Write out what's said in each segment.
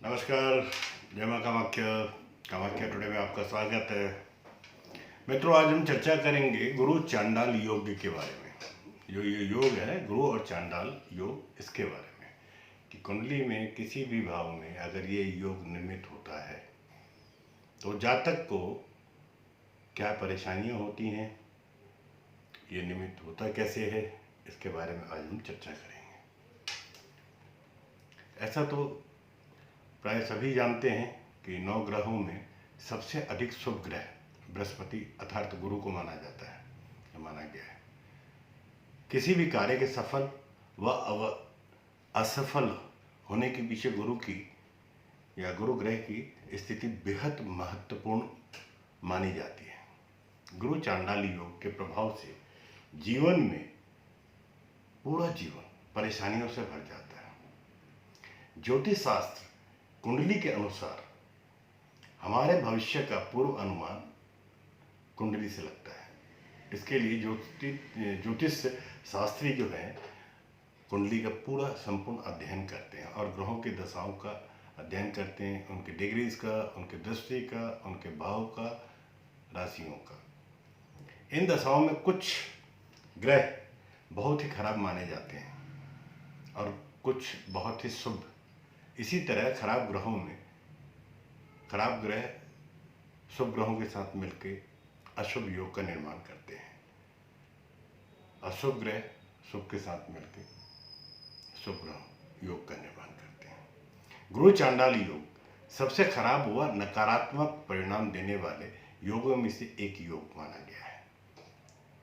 नमस्कार। जय माँ कामाख्या। कामाख्या टुडे में आपका स्वागत है। मित्रों, आज हम चर्चा करेंगे गुरु चांडाल योग के बारे में। जो ये योग है, गुरु और चांडाल योग, इसके बारे में कि कुंडली में किसी भी भाव में अगर ये योग निर्मित होता है तो जातक को क्या परेशानियाँ होती हैं, ये निमित्त होता कैसे है, इसके बारे में आज हम चर्चा करेंगे। ऐसा तो प्राय सभी जानते हैं कि 9 ग्रहों में सबसे अधिक शुभ ग्रह बृहस्पति अर्थात गुरु को माना जाता है, माना गया है। किसी भी कार्य के सफल व असफल होने के पीछे गुरु की या गुरु ग्रह की स्थिति बेहद महत्वपूर्ण मानी जाती है। गुरु चांडाल योग के प्रभाव से जीवन में पूरा जीवन परेशानियों से भर जाता है। ज्योतिष शास्त्र कुंडली के अनुसार हमारे भविष्य का पूर्व अनुमान कुंडली से लगता है। इसके लिए ज्योतिष शास्त्री जो है कुंडली का पूरा संपूर्ण अध्ययन करते हैं और ग्रहों की दशाओं का अध्ययन करते हैं, उनके डिग्रीज का, उनके दृष्टि का, उनके भाव का, राशियों का। इन दशाओं में कुछ ग्रह बहुत ही खराब माने जाते हैं और कुछ बहुत ही शुभ। इसी तरह खराब ग्रह शुभ ग्रहों के साथ मिलकर अशुभ योग का निर्माण करते हैं। अशुभ ग्रह शुभ के साथ मिलकर शुभ ग्रह योग का निर्माण करते हैं। गुरु चांडाल योग सबसे खराब हुआ नकारात्मक परिणाम देने वाले योगों में से एक योग माना गया है।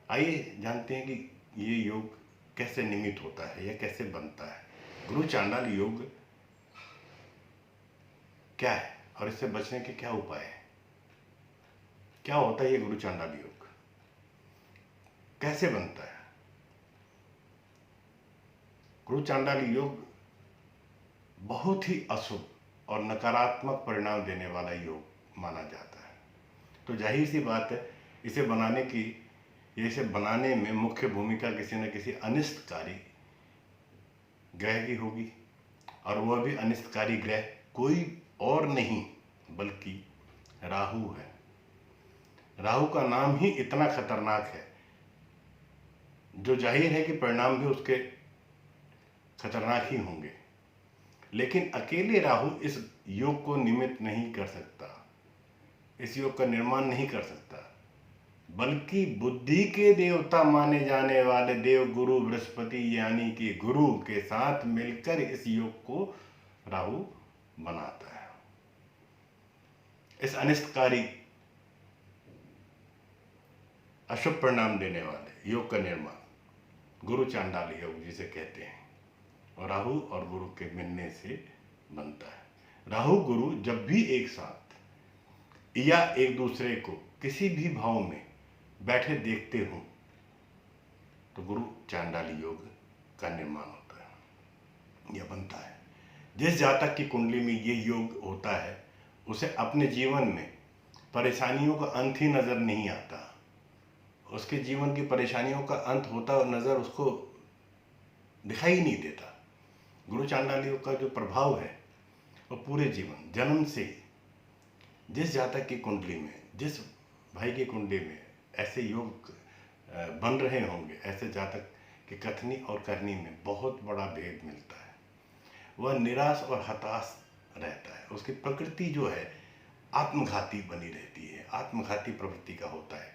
आइए जानते हैं कि ये योग कैसे निमित्त होता है या कैसे बनता है। गुरु चांडाल योग क्या है और इससे बचने के क्या उपाय हैं? क्या होता है ये गुरु चांडाल योग, कैसे बनता है? गुरु चांडाल योग बहुत ही अशुभ और नकारात्मक परिणाम देने वाला योग माना जाता है। तो जाहिर सी बात है, इसे बनाने में मुख्य भूमिका किसी न किसी अनिष्टकारी ग्रह की होगी और वह भी अनिष्टकारी ग्रह कोई और नहीं बल्कि राहु है। राहु का नाम ही इतना खतरनाक है, जो जाहिर है कि परिणाम भी उसके खतरनाक ही होंगे। लेकिन अकेले राहु इस योग को निमित्त नहीं कर सकता, इस योग का निर्माण नहीं कर सकता, बल्कि बुद्धि के देवता माने जाने वाले देव गुरु बृहस्पति यानी कि गुरु के साथ मिलकर इस योग को राहु बनाता है। इस अनिष्टकारी अशुभ परिणाम देने वाले योग का निर्माण गुरु चांडाल योग जिसे कहते हैं, और राहु और गुरु के मिलने से बनता है। राहु गुरु जब भी एक साथ या एक दूसरे को किसी भी भाव में बैठे देखते हो तो गुरु चांडाल योग का निर्माण होता है या बनता है। जिस जातक की कुंडली में ये योग होता है उसे अपने जीवन में परेशानियों का अंत ही नजर नहीं आता। उसके जीवन की परेशानियों का अंत होता नजर उसको दिखाई नहीं देता। गुरु चांडाल योग का जो प्रभाव है वो पूरे जीवन जन्म से जिस जातक की कुंडली में, जिस भाई की कुंडली में ऐसे योग बन रहे होंगे, ऐसे जातक की कथनी और करनी में बहुत बड़ा भेद मिलता है। वह निराश और हताश रहता है। उसकी प्रकृति जो है आत्मघाती बनी रहती है, आत्मघाती प्रवृत्ति का होता है।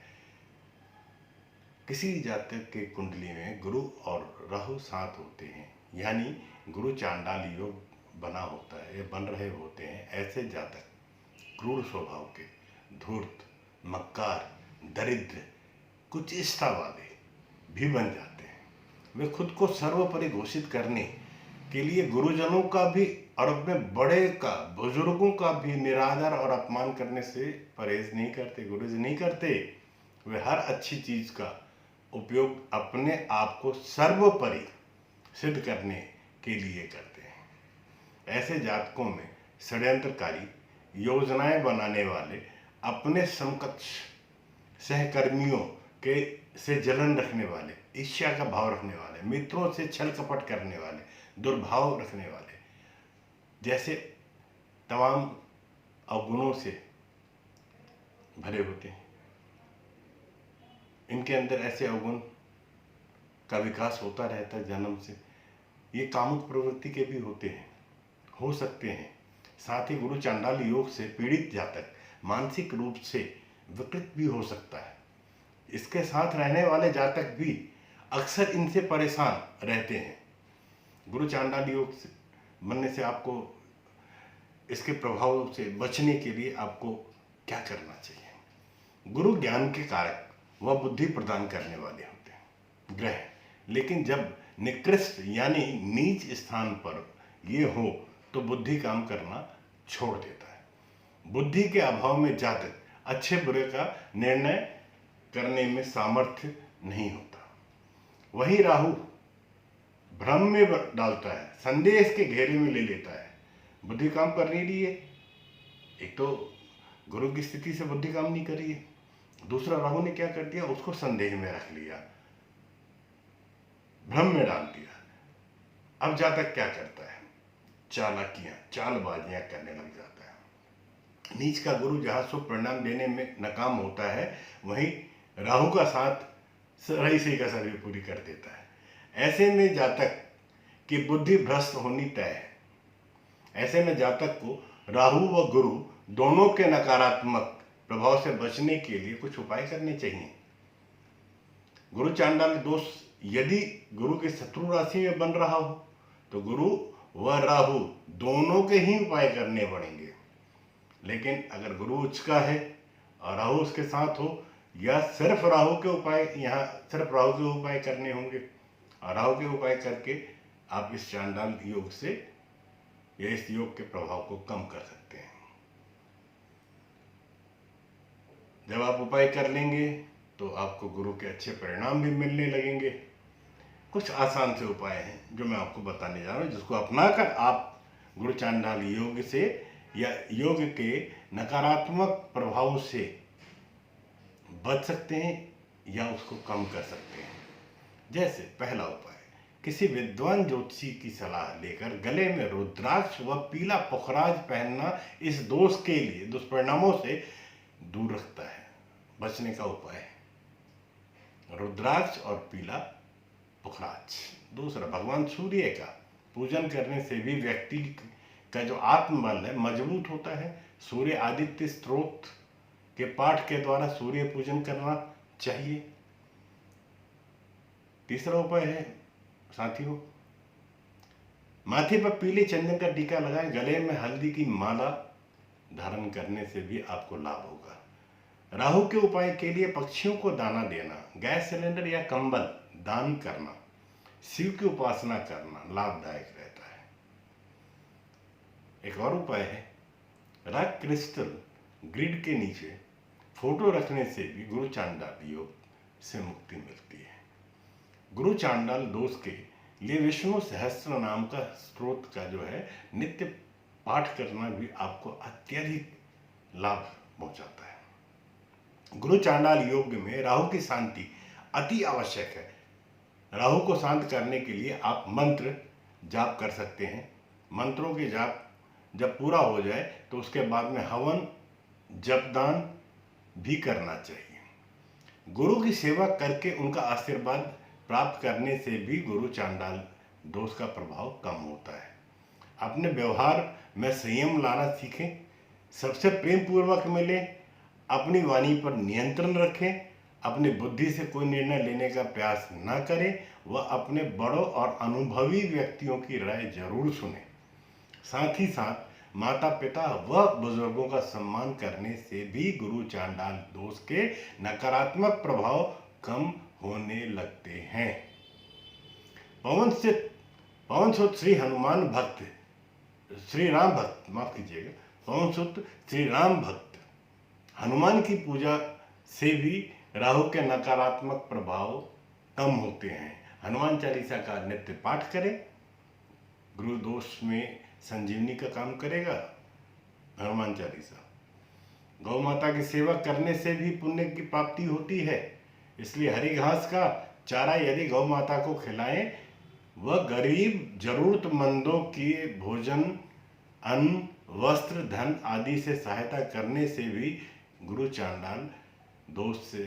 किसी जातक के कुंडली में गुरु और राहु साथ होते हैं, यानी गुरु चांडाल योग बना होता है या बन रहे होते हैं, ऐसे जातक क्रूर स्वभाव के, धूर्त, मक्कार, दरिद्र, कुचेष्टा वाले भी बन जाते हैं। वे खुद को सर्वोपरि घोषित करने के लिए गुरुजनों का भी और अपने बड़े का, बुजुर्गों का भी निरादर और अपमान करने से परहेज नहीं करते, गुरेज नहीं करते। वे हर अच्छी चीज का उपयोग अपने आप को सर्वोपरि सिद्ध करने के लिए करते हैं। ऐसे जातकों में षड्यंत्रकारी, योजनाएं बनाने वाले, अपने समकक्ष सहकर्मियों के से जलन रखने वाले, ईर्ष्या का भाव रखने वाले, मित्रों से छल कपट करने वाले, दुर्भाव रखने वाले, जैसे तमाम अवगुणों से भरे होते हैं। इनके अंदर ऐसे अवगुण का विकास होता रहता है जन्म से। ये कामुक प्रवृत्ति के भी होते हैं, हो सकते हैं। साथ ही गुरु चांडाल योग से पीड़ित जातक मानसिक रूप से विकृत भी हो सकता है। इसके साथ रहने वाले जातक भी अक्सर इनसे परेशान रहते हैं। गुरु चांडाल योग से बनने से आपको इसके प्रभाव से बचने के लिए आपको क्या करना चाहिए? गुरु ज्ञान के कारक व बुद्धि प्रदान करने वाले होते हैं ग्रह, लेकिन जब निकृष्ट यानी नीच स्थान पर ये हो तो बुद्धि काम करना छोड़ देता है। बुद्धि के अभाव में जातक अच्छे बुरे का निर्णय करने में सामर्थ्य नहीं होता। वही राहु भ्रम में डालता है, संदेह के घेरे में ले लेता है। बुद्धि काम कर नहीं रही है, एक तो गुरु की स्थिति से बुद्धि काम नहीं कर रही है, दूसरा राहु ने क्या कर दिया, उसको संदेह में रख लिया, भ्रम में डाल दिया। अब जातक क्या करता है? चालाकियां, चालबाजियां करने लग जाता है। नीच का गुरु जहां शुभ परिणाम देने में नाकाम होता है, वहीं राहु का साथ रही सही कसर भी पूरी कर देता है। ऐसे में जातक की बुद्धि भ्रष्ट होनी तय है। ऐसे में जातक को राहु व गुरु दोनों के नकारात्मक प्रभाव से बचने के लिए कुछ उपाय करने चाहिए। गुरु चांडाल दोष यदि गुरु के शत्रु राशि में बन रहा हो तो गुरु व राहु दोनों के ही उपाय करने पड़ेंगे। लेकिन अगर गुरु उच्च का है और राहु उसके साथ हो, या सिर्फ राहु के उपाय, यहाँ सिर्फ राहु के उपाय करने होंगे और राहु के उपाय करके आप इस चांडाल योग से या इस योग के प्रभाव को कम कर सकते हैं। जब आप उपाय कर लेंगे तो आपको गुरु के अच्छे परिणाम भी मिलने लगेंगे। कुछ आसान से उपाय हैं जो मैं आपको बताने जा रहा हूँ, जिसको अपनाकर आप गुरु चांडाल योग से या योग के नकारात्मक प्रभाव से बच सकते हैं या उसको कम कर सकते हैं। जैसे पहला उपाय, किसी विद्वान ज्योतिषी की सलाह लेकर गले में रुद्राक्ष व पीला पुखराज पहनना इस दोष के लिए, दुष्परिणामों से दूर रखता है। बचने का उपाय है रुद्राक्ष और पीला पुखराज। दूसरा, भगवान सूर्य का पूजन करने से भी व्यक्ति का जो आत्मबल है मजबूत होता है। सूर्य आदित्य स्त्रोत के पाठ के द्वारा सूर्य पूजन करना चाहिए। तीसरा उपाय है साथियों, माथे पर पीले चंदन का टीका लगाएं, गले में हल्दी की माला धारण करने से भी आपको लाभ होगा। राहु के उपाय के लिए पक्षियों को दाना देना, गैस सिलेंडर या कंबल दान करना, शिव की उपासना करना लाभदायक रहता है। एक और उपाय है, रॉक क्रिस्टल ग्रिड के नीचे फोटो रखने से भी गुरु चांडाल योग से मुक्ति मिलती है। गुरु चांडाल दोष के लिए विष्णु सहस्त्र नाम का स्त्रोत का जो है नित्य पाठ करना भी आपको अत्यधिक लाभ पहुंचाता है। गुरु चांडाल योग में राहु की शांति अति आवश्यक है। राहु को शांत करने के लिए आप मंत्र जाप कर सकते हैं। मंत्रों के जाप जब पूरा हो जाए तो उसके बाद में हवन जपदान भी करना चाहिए। गुरु की सेवा करके उनका आशीर्वाद प्राप्त करने से भी गुरु चांडाल दोष का प्रभाव कम होता है। अपने व्यवहार में संयम लाना सीखें, सबसे प्रेम पूर्वक मिलें, अपनी वाणी पर नियंत्रण रखें, अपनी बुद्धि से कोई निर्णय लेने का प्रयास न करें, वह अपने बड़ों और अनुभवी व्यक्तियों की राय जरूर सुनें। साथ ही साथ माता पिता व बुजुर्गों का सम्मान करने से भी गुरु चांडाल दोष के नकारात्मक प्रभाव कम होने लगते हैं। पवन सुत श्री हनुमान भक्त, श्री राम भक्त, माफ कीजिएगा, पवन सुत श्री राम भक्त हनुमान की पूजा से भी राहु के नकारात्मक प्रभाव कम होते हैं। हनुमान चालीसा का नित्य पाठ करें, गुरु दोष में संजीवनी का काम करेगा हनुमान चालीसा। गौ माता की सेवा करने से भी पुण्य की प्राप्ति होती है, इसलिए हरी घास का चारा यदि गौ माता को खिलाएं, वह गरीब जरूरतमंदों के भोजन, अन्न वस्त्र, धन आदि से सहायता करने से भी गुरु चांडाल दोष से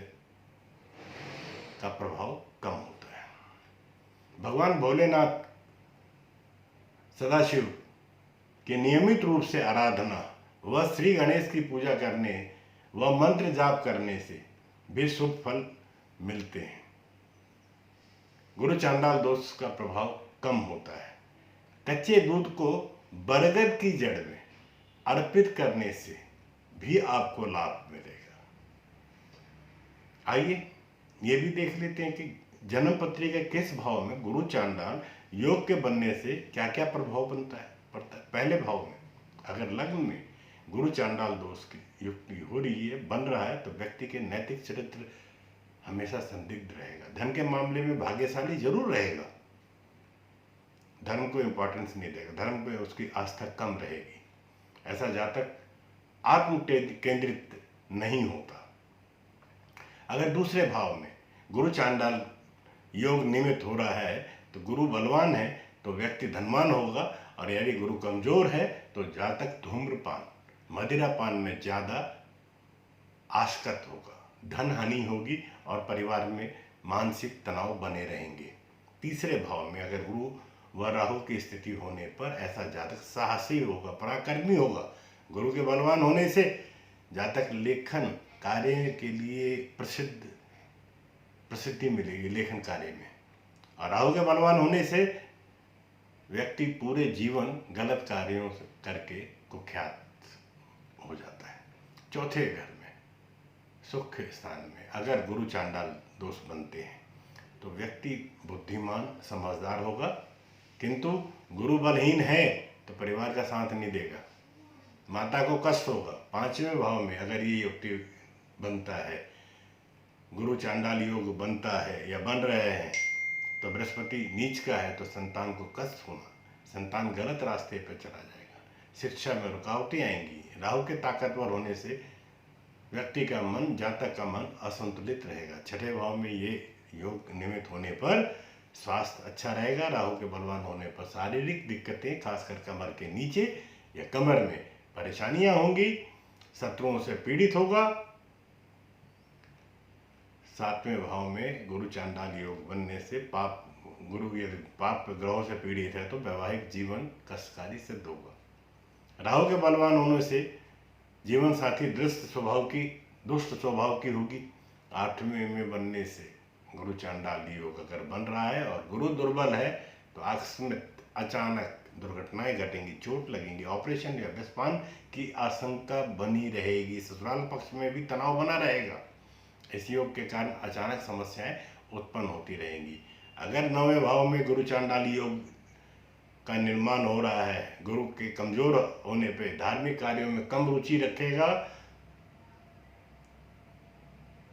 का प्रभाव कम होता है। भगवान भोलेनाथ सदाशिव के नियमित रूप से आराधना व श्री गणेश की पूजा करने व मंत्र जाप करने से भी शुभ फल मिलते हैं। गुरु चांडाल दोष का प्रभाव कम होता है। कच्चे दूध को बरगद की जड़ में अर्पित करने से भी आपको लाभ मिलेगा। आइए ये भी देख लेते हैं कि जन्म पत्रिका किस भाव में गुरु चांडाल योग के बनने से क्या क्या प्रभाव पड़ता है। पहले भाव में अगर लग्न में गुरु चांडाल दोष की युक्ति हो रही है, बन रहा है, तो व्यक्ति के नैतिक चरित्र हमेशा संदिग्ध रहेगा। धन के मामले में भाग्यशाली जरूर रहेगा, धर्म को इंपॉर्टेंस नहीं देगा, धर्म पे उसकी आस्था कम रहेगी। ऐसा जातक आत्म केंद्रित नहीं होता। अगर दूसरे भाव में गुरु चांडाल योग निमित्त हो रहा है तो गुरु बलवान है तो व्यक्ति धनवान होगा, और यदि गुरु कमजोर है तो जातक धूम्रपान, मदिरापान में ज्यादा आसक्त होगा, धन हानि होगी और परिवार में मानसिक तनाव बने रहेंगे। तीसरे भाव में अगर गुरु व राहु की स्थिति होने पर ऐसा जातक साहसी होगा, पराक्रमी होगा। गुरु के बलवान होने से जातक लेखन कार्य के लिए प्रसिद्धि मिलेगी लेखन कार्य में, और राहु के बलवान होने से व्यक्ति पूरे जीवन गलत कार्यों से करके कुख्यात हो जाता है। चौथे घर में सुख स्थान में अगर गुरु चांडाल दोष बनते हैं तो व्यक्ति बुद्धिमान समझदार होगा, किंतु गुरु बलहीन है तो परिवार का साथ नहीं देगा, माता को कष्ट होगा। पांचवें भाव में अगर ये युक्ति बनता है, गुरु चांडाल योग बनता है या बन रहे हैं, तो बृहस्पति नीच का है तो संतान को कष्ट होना, संतान गलत रास्ते पर चला जाएगा, शिक्षा में रुकावटें आएंगी। राहु के ताकतवर होने से व्यक्ति का मन, जातक का मन असंतुलित रहेगा। छठे भाव में ये योग निमित्त होने पर स्वास्थ्य अच्छा रहेगा। राहु के बलवान होने पर शारीरिक दिक्कतें, खासकर कमर के नीचे या कमर में परेशानियां होंगी, शत्रुओं से पीड़ित होगा। सातवें भाव में गुरु चांडाल योग बनने से गुरु यदि पाप ग्रहों से पीड़ित है तो वैवाहिक जीवन कष्टकारी सिद्ध होगा। राहु के बलवान होने से जीवन साथी दुष्ट स्वभाव की होगी। आठवें में बनने से गुरु चांडाल योग अगर बन रहा है और गुरु दुर्बल है तो आकस्मिक अचानक दुर्घटनाएं घटेंगी, चोट लगेंगी, ऑपरेशन या विस्फान की आशंका बनी रहेगी। ससुराल पक्ष में भी तनाव बना रहेगा। इस योग के कारण अचानक समस्याएं उत्पन्न होती रहेंगी। अगर नौवें भाव में गुरु चांडाल योग का निर्माण हो रहा है, गुरु के कमजोर होने पे धार्मिक कार्यों में कम रुचि रखेगा,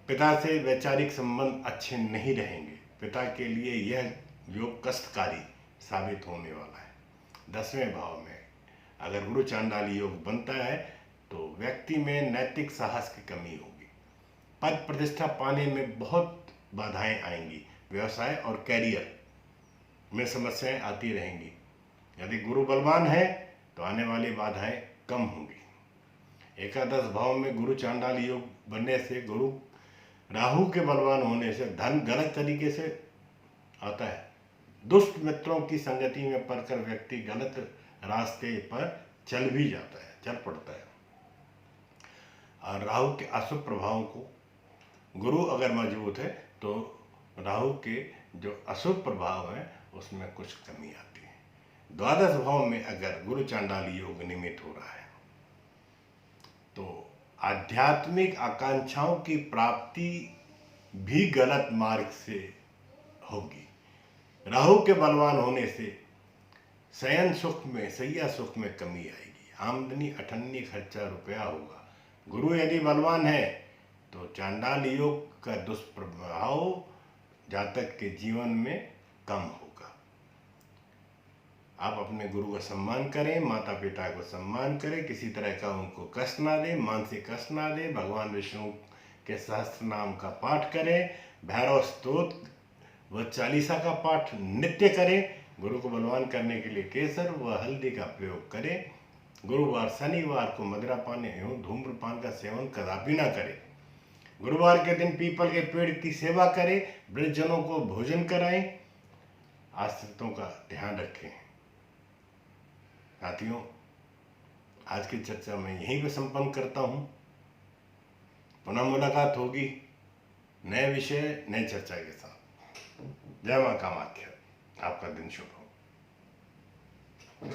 पिता से वैचारिक संबंध अच्छे नहीं रहेंगे, पिता के लिए यह योग कष्टकारी साबित होने वाला है। 10वें भाव में अगर गुरु चांडाल योग बनता है तो व्यक्ति में नैतिक साहस की कमी होगी, पद प्रतिष्ठा पाने में बहुत बाधाएं आएंगी, व्यवसाय और कैरियर में समस्याएं आती रहेंगी। यदि गुरु बलवान है तो आने वाली बाधाएं कम होंगी। एकादश भाव में गुरु चांडाल योग बनने से गुरु राहु के बलवान होने से धन गलत तरीके से आता है। दुष्ट मित्रों की संगति में पड़कर व्यक्ति गलत रास्ते पर चल भी जाता है, चल पड़ता है। और राहु के अशुभ प्रभावों को गुरु अगर मजबूत है तो राहु के जो अशुभ प्रभाव है उसमें कुछ कमी आती है। द्वादश भाव में अगर गुरु चांडाल योग निमित्त हो रहा है तो आध्यात्मिक आकांक्षाओं की प्राप्ति भी गलत मार्ग से होगी। राहु के बलवान होने से शयन सुख में, शैया सुख में कमी आएगी, आमदनी अठन्नी खर्चा रुपया होगा। गुरु यदि बलवान है तो चांडाल योग का दुष्प्रभाव जातक के जीवन में कम होगा। आप अपने गुरु का सम्मान करें, माता पिता को सम्मान करें, किसी तरह का उनको कष्ट ना दें, मानसिक कष्ट ना दें। भगवान विष्णु के सहस्त्र नाम का पाठ करें, भैरव स्तोत्र व चालीसा का पाठ नित्य करें। गुरु को बलवान करने के लिए केसर व हल्दी का प्रयोग करें। गुरुवार शनिवार को मदिरा पान एवं धूम्रपान का सेवन कदापि ना करें। गुरुवार के दिन पीपल के पेड़ की सेवा करें, वृद्धजनों को भोजन कराएं, आश्रितों का ध्यान रखें। साथियों, आज की चर्चा मैं यहीं पे संपन्न करता हूँ। पुनः मुलाकात होगी नए विषय नए चर्चा के साथ। जय मां कामाख्या। आपका दिन शुभ हो।